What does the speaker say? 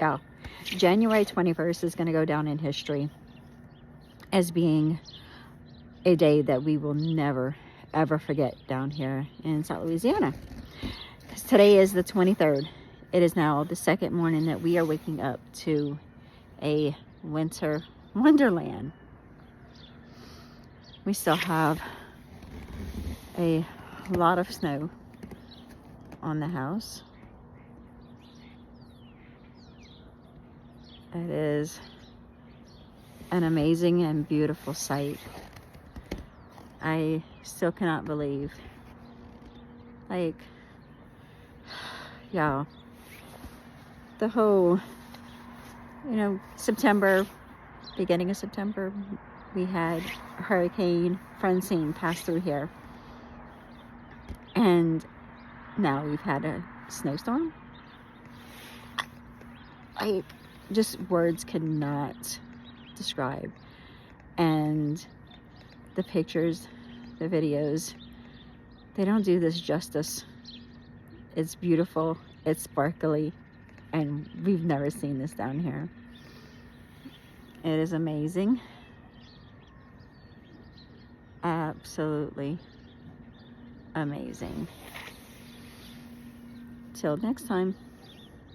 Yeah, January 21st is going to go down in history as being a day that we will never, ever forget down here in South Louisiana. Because today is the 23rd. It is now the second morning that we are waking up to a winter wonderland. We still have a lot of snow on the house. It is an amazing and beautiful sight. I still cannot believe, like, yeah, the whole, September, beginning of September, we had Hurricane Francine pass through here. And now we've had a snowstorm. Just words cannot describe. And the pictures, the videos, they don't do this justice. It's beautiful, it's sparkly, and we've never seen this down here. It is amazing. Absolutely amazing. Till next time.